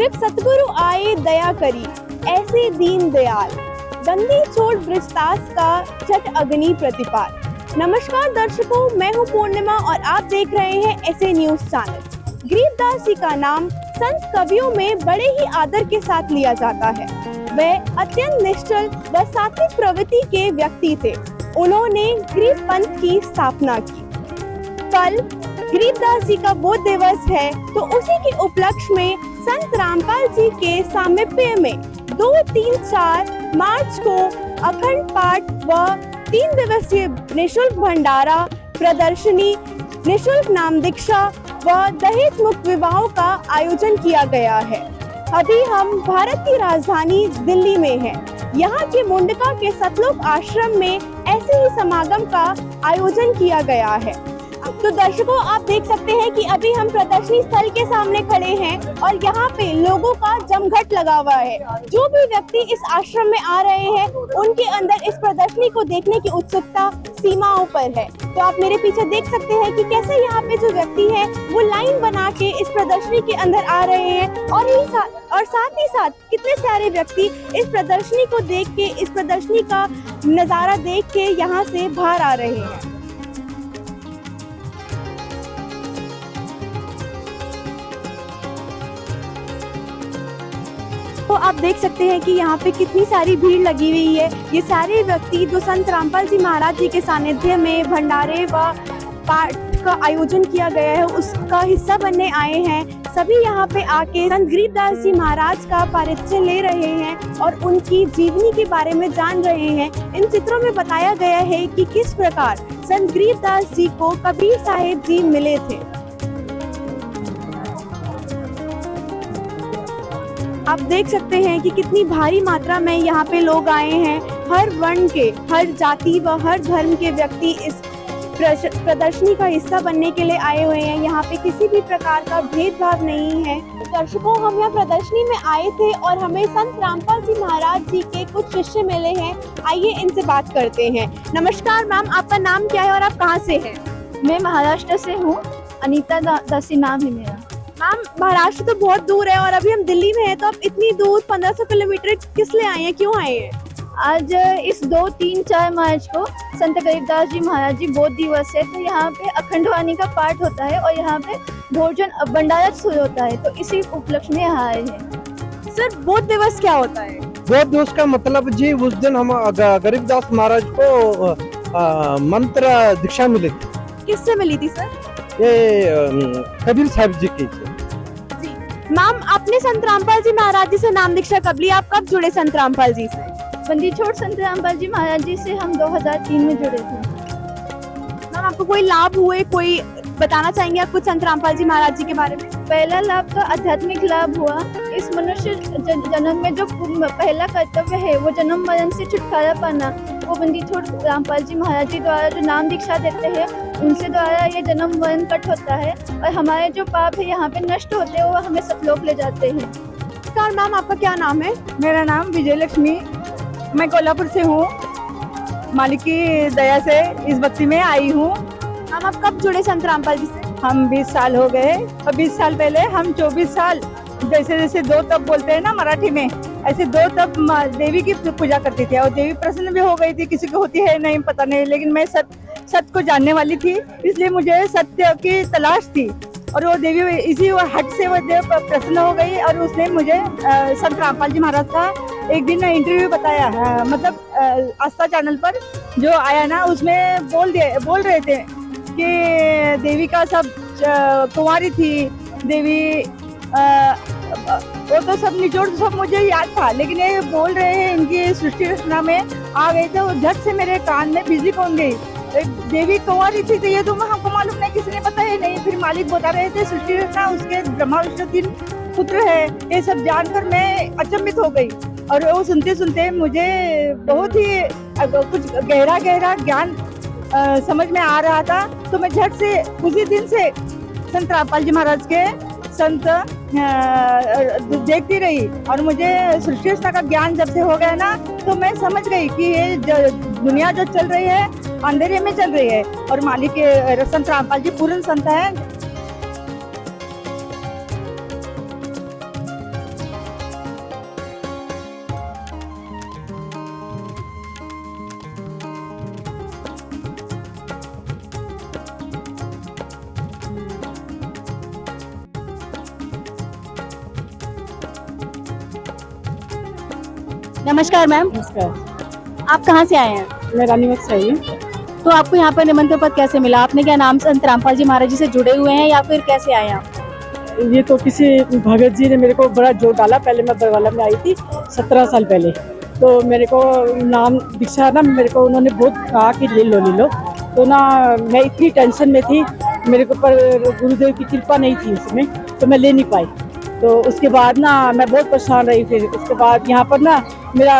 कृप सतगुरु आए दया करी, ऐसे दीन दयाल, दंगी छोड़ ब्रजदास का छठ अग्नि प्रतिपाल। नमस्कार दर्शकों, मैं हूं पूर्णिमा और आप देख रहे हैं ऐसे न्यूज चैनल। गरीबदास जी का नाम संत कवियों में बड़े ही आदर के साथ लिया जाता है। वह अत्यंत निश्चल व सात्विक प्रवृत्ति के व्यक्ति थे। उन्होंने गरीब पंथ की स्थापना की। कल गरीबदास जी का बोध दिवस है, तो उसी के उपलक्ष्य में संत रामपाल जी के सामिप्य में 2, 3, 4 मार्च को अखंड पाठ व 3 दिवसीय निःशुल्क भंडारा, प्रदर्शनी, निःशुल्क नाम दीक्षा व दहेज मुक्त विवाहों का आयोजन किया गया है। अभी हम भारत की राजधानी दिल्ली में हैं। यहाँ के मुंडका के सतलोक आश्रम में ऐसे ही समागम का आयोजन किया गया है। तो दर्शकों, आप देख सकते हैं कि अभी हम प्रदर्शनी स्थल के सामने खड़े हैं और यहाँ पे लोगों का जमघट लगा हुआ है। जो भी व्यक्ति इस आश्रम में आ रहे हैं, उनके अंदर इस प्रदर्शनी को देखने की उत्सुकता सीमाओं पर है। तो आप मेरे पीछे देख सकते हैं कि कैसे यहाँ पे जो व्यक्ति हैं वो लाइन बना के इस प्रदर्शनी के अंदर आ रहे हैं और साथ ही साथ कितने सारे व्यक्ति इस प्रदर्शनी को देख के, इस प्रदर्शनी का नजारा देख के यहाँ से बाहर आ रहे हैं। तो आप देख सकते हैं कि यहाँ पे कितनी सारी भीड़ लगी हुई है। ये सारे व्यक्ति जो संत रामपाल जी महाराज जी के सानिध्य में भंडारे व पाठ का आयोजन किया गया है, उसका हिस्सा बनने आए हैं। सभी यहाँ पे आके संत गरीबदास जी महाराज का परिचय ले रहे हैं और उनकी जीवनी के बारे में जान रहे हैं। इन चित्रों में बताया गया है कि किस प्रकार संत गरीबदास जी को कबीर साहिब जी मिले थे। आप देख सकते हैं कि कितनी भारी मात्रा में यहाँ पे लोग आए हैं। हर वर्ण के, हर जाति व हर धर्म के व्यक्ति इस प्रदर्शनी का हिस्सा बनने के लिए आए हुए हैं। यहाँ पे किसी भी प्रकार का भेदभाव नहीं है। दर्शकों, हम यहाँ प्रदर्शनी में आए थे और हमें संत रामपाल जी महाराज जी के कुछ शिष्य मिले हैं। आइए इनसे बात करते हैं। नमस्कार मैम, आपका नाम क्या है और आप कहाँ से हैं? मैं महाराष्ट्र से हूँ। अनीता दासी नाम है मेरा। मैम, महाराष्ट्र तो बहुत दूर है और अभी हम दिल्ली में हैं, तो आप इतनी दूर 1500 किलोमीटर किस लिए आए हैं, क्यों आए हैं? आज इस 2, 3, 4 मार्च को संत गरीबदास जी महाराज जी बोध दिवस है, तो यहाँ पे अखंड वाणी का पाठ होता है और यहाँ पे भोजन भंडारा शुरू होता है, तो इसी उपलक्ष्य में यहाँ आए हैं। सर, बोध दिवस क्या होता है? बोध दिवस का मतलब जी, उस दिन हम गरीबदास महाराज को मंत्र दीक्षा मिली थी। किससे मिली थी सर? ये कबीर साहिब जी की। मैम, आपने संत रामपाल जी महाराज जी से नाम दीक्षा कब ली? आप कब जुड़े संत रामपाल जी से? बंदी छोड़ संत रामपाल जी महाराज जी से हम 2003 में जुड़े थे। मैम, आपको कोई लाभ हुए, कोई बताना चाहेंगे आप कुछ संत रामपाल जी महाराज जी के बारे में? पहला लाभ तो आध्यात्मिक लाभ हुआ। इस मनुष्य जन्म में जो पहला कर्तव्य है वो जन्म मरण से छुटकारा पाना, वो बंदी छोड़ रामपाल जी महाराज जी द्वारा जो नाम दीक्षा देते हैं, उनसे द्वारा ये जन्म मरण कट होता है और हमारे जो पाप है यहाँ पे नष्ट होते हैं, वो हमें सतलोक ले जाते हैं। नमस्कार मैम, आपका क्या नाम है? मेरा नाम विजय लक्ष्मी, मैं कोल्हापुर से हूँ। मालिक की दया से इस भक्ति में आई हूँ। मैम, आप कब जुड़े संत रामपाल जी से? हम 20 साल हो गए और 20 साल पहले हम 24 साल, जैसे 2 तप बोलते हैं ना मराठी में, ऐसे 2 तप देवी की पूजा करती थी और देवी प्रसन्न भी हो गई थी। किसी को होती है नहीं पता नहीं, लेकिन मैं सत्य को जानने वाली थी, इसलिए मुझे सत्य की तलाश थी और वो देवी इसी हट से वो देव प्रसन्न हो गई और उसने मुझे संत रामपाल जी महाराज का एक दिन इंटरव्यू बताया, मतलब आस्था चैनल पर जो आया ना, उसमें बोल रहे थे कि देवी का सब कुंवारी थी देवी, वो तो सब निचोड़ सब मुझे याद था, लेकिन ये बोल रहे हैं इनकी सृष्टि रचना में आ गए थे, वो झट से मेरे कान में बिजली पहुंच गई। देवी कुंवारी थी तो ये तो हमको मालूम नहीं, किसी ने बताया नहीं। फिर मालिक बता रहे थे सृष्टि रचना उसके ब्रह्मा विष्णु 3 पुत्र है, ये सब जानकर मैं अचंभित हो गई और वो सुनते सुनते मुझे बहुत ही कुछ गहरा ज्ञान समझ में आ रहा था। तो मैं झट से उसी दिन से संत रामपाल जी महाराज के संत देखती रही और मुझे सृष्टि रचना का ज्ञान जब से हो गया ना, तो मैं समझ गई कि ये दुनिया जो चल रही है अंधेरे में चल रही है और मालिक के संत रामपाल जी पूर्ण संत है। नमस्कार मैम, नमस्कार, आप कहाँ से आए हैं? मैं रानीवत से आई हूँ। तो आपको यहाँ पर निमंत्रण पत्र कैसे मिला? आपने क्या नाम संत रामपाल जी महाराज जी से जुड़े हुए हैं या फिर कैसे आए आप? ये तो किसी भगत जी ने मेरे को बड़ा जोर डाला। पहले मैं बरवाला में आई थी 17 साल पहले, तो मेरे को नाम दीक्षा ना मेरे को उन्होंने बहुत कहा कि ले लो। तो ना मैं इतनी टेंशन में थी, मेरे को पर गुरुदेव की कृपा नहीं थी उसमें, तो मैं ले नहीं पाई। तो उसके बाद ना मैं बहुत परेशान रही। फिर उसके बाद यहाँ पर ना मेरा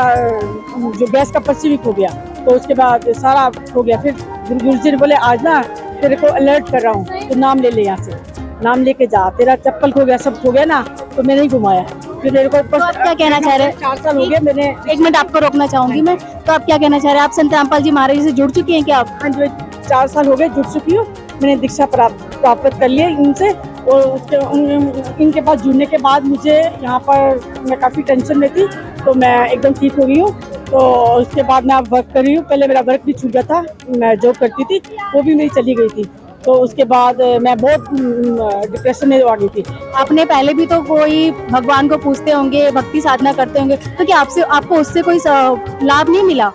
जो गैस का पर्ची भी खो गया, तो उसके बाद सारा हो गया। फिर गुरु जी ने बोले आज ना तेरे को अलर्ट कर रहा हूँ, तो नाम ले ले, यहाँ से नाम लेके जा, तेरा चप्पल खो गया, सब खो गया ना, तो मैंने ही घुमाया। फिर मेरे को तो आप क्या कहना चाह रहे हैं? 4 साल हो गए मैंने। एक मिनट आपको रोकना चाहूंगी मैं। तो आप क्या कहना चाह रहे हैं? आप संत रामपाल जी महाराज जी से जुड़ चुकी हैं क्या आप? हाँ जी, 4 साल हो गए जुड़ चुकी हूँ। मैंने दीक्षा प्राप्त कर लिया इनसे, और इनके पास जुड़ने के बाद मुझे यहाँ पर मैं काफ़ी टेंशन में थी, तो मैं एकदम ठीक हो गई हूँ। तो उसके बाद मैं अब वर्क कर रही हूँ। पहले मेरा वर्क भी छूट गया था, मैं जॉब करती थी, वो भी मेरी चली गई थी। तो उसके बाद मैं बहुत डिप्रेशन में आ गई थी। आपने पहले भी तो कोई भगवान को पूछते होंगे, भक्ति साधना करते होंगे, तो क्या आपको उससे कोई लाभ नहीं मिला?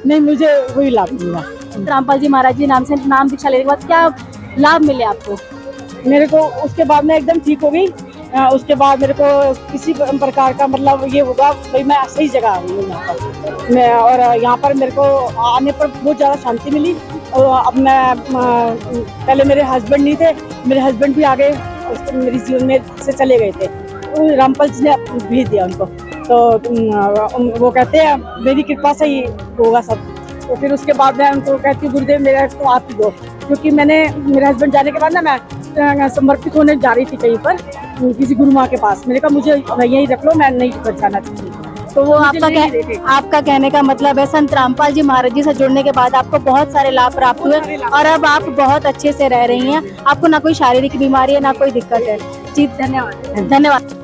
नहीं, मुझे वही लाभ मिला। संत रामपाल जी महाराज जी नाम से नाम दीक्षा लेने के बाद क्या लाभ मिले आपको? मेरे को उसके बाद मैं एकदम ठीक हो गई। उसके बाद मेरे को किसी प्रकार का मतलब ये होगा भाई मैं सही जगह आ गई हूँ यहाँ पर मैं, और यहाँ पर मेरे को आने पर बहुत ज़्यादा शांति मिली। और अब मैं पहले मेरे हस्बैंड नहीं थे, मेरे हस्बैंड भी आगे मेरे जीवन में से चले गए थे, तो रामपाल जी ने भेज दिया उनको। तो वो कहते हैं मेरी कृपा से ही होगा सब। तो फिर उसके बाद मैं उनको कहती हूँ गुरुदेव मेरा तो आप ही दो, क्योंकि मैंने मेरे हस्बैंड जाने के बाद ना मैं समर्पित होने जा रही थी कहीं पर किसी गुरु माँ के पास। मैंने कहा मुझे यहीं रख लो, मैं नहीं जाना चाहती। तो वो आपका कहने का मतलब है संत रामपाल जी महाराज जी से जुड़ने के बाद आपको बहुत सारे लाभ प्राप्त हुए और अब आप बहुत अच्छे से रह रही हैं। आपको ना कोई शारीरिक बीमारी है, ना कोई दिक्कत है। जी धन्यवाद, धन्यवाद।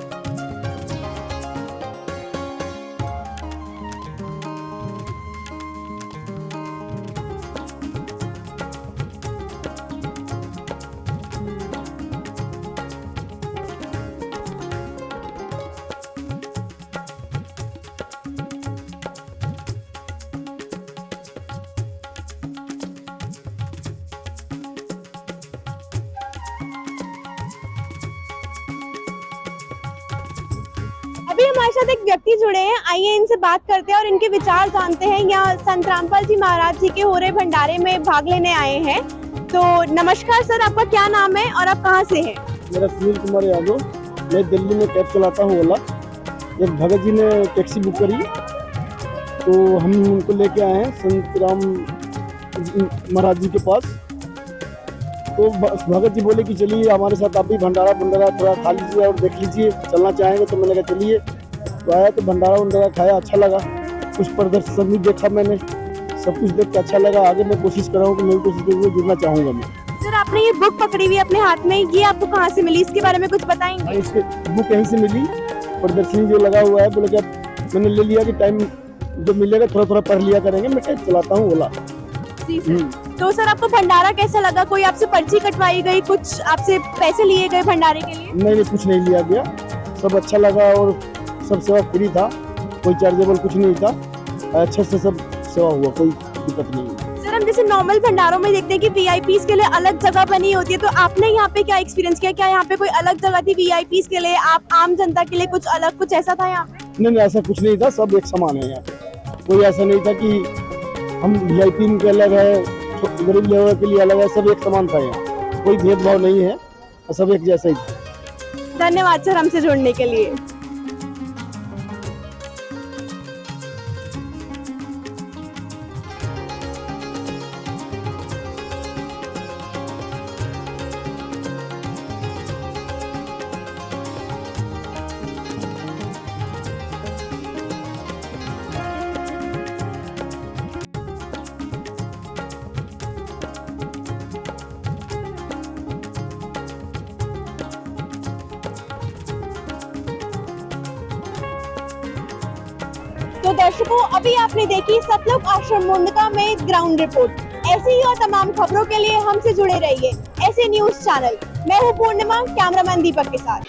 अभी हमारे साथ एक व्यक्ति जुड़े हैं, आइए इनसे बात करते हैं और इनके विचार जानते हैं। यहाँ संत रामपाल जी महाराज जी के हो रहे भंडारे में भाग लेने आए हैं। तो नमस्कार सर, आपका क्या नाम है और आप कहाँ से हैं? मेरा सुनील कुमार यादव, मैं दिल्ली में कैब चलाता हूँ ओला। जब भगत जी ने टैक्सी बुक करी तो हम उनको लेके आए हैं संत राम महाराज जी के पास। तो भगत जी बोले कि चलिए हमारे साथ आप भी भंडारा थोड़ा खा लीजिए और देख लीजिए, चलना चाहेंगे। तो मैंने कहा चलिए। तो आया तो भंडारा खाया, अच्छा लगा। कुछ प्रदर्शन भी देखा मैंने, सब कुछ देख के अच्छा लगा। आगे मैं कोशिश कर रहा हूँ कि नई कोशिश के लिए जुड़ना चाहूँगा मैं। सर आपने ये बुक पकड़ी हुई अपने हाथ में, ये आपको कहाँ से मिली, इसके बारे में कुछ बताएंगे? इसके बुक यहीं से मिली, प्रदर्शनी जो लगा हुआ है, बोले क्या मैंने ले लिया कि टाइम जो मिलेगा थोड़ा पढ़ लिया करेंगे। मैं कैब चलाता हूँ ओला। जी सर। तो सर आपको भंडारा कैसा लगा? कोई आपसे पर्ची कटवाई गई, कुछ आपसे पैसे लिए गए भंडारे के लिए? नहीं, कुछ नहीं लिया गया, सब अच्छा लगा और सब सेवा फ्री था, कोई चार्जेबल कुछ नहीं था। अच्छे से सब सेवा हुआ, कोई दिक्कत नहीं हुई। सर हम जैसे नॉर्मल भंडारों में देखते हैं कि वीआईपीज के लिए अलग जगह बनी होती है, तो आपने यहाँ पे क्या एक्सपीरियंस किया? क्या यहाँ पे कोई अलग जगह थी वीआईपीज के लिए, आप आम जनता के लिए कुछ अलग, कुछ ऐसा था यहाँ पे? नहीं, ऐसा कुछ नहीं था, सब एक समान है यहाँ पे। कोई ऐसा नहीं था कि हम वीआईपी के अलग है, गरीब लेवल के लिए अलग है, सब एक समान था यहाँ, कोई भेदभाव नहीं है, सब एक जैसा ही था। धन्यवाद सर हमसे जुड़ने के लिए। तो दर्शकों अभी आपने देखी सतलोक आश्रम मुंडका में ग्राउंड रिपोर्ट। ऐसी ही और तमाम खबरों के लिए हमसे जुड़े रहिए ऐसे न्यूज चैनल। मैं हूँ पूर्णिमा, कैमरामैन दीपक के साथ।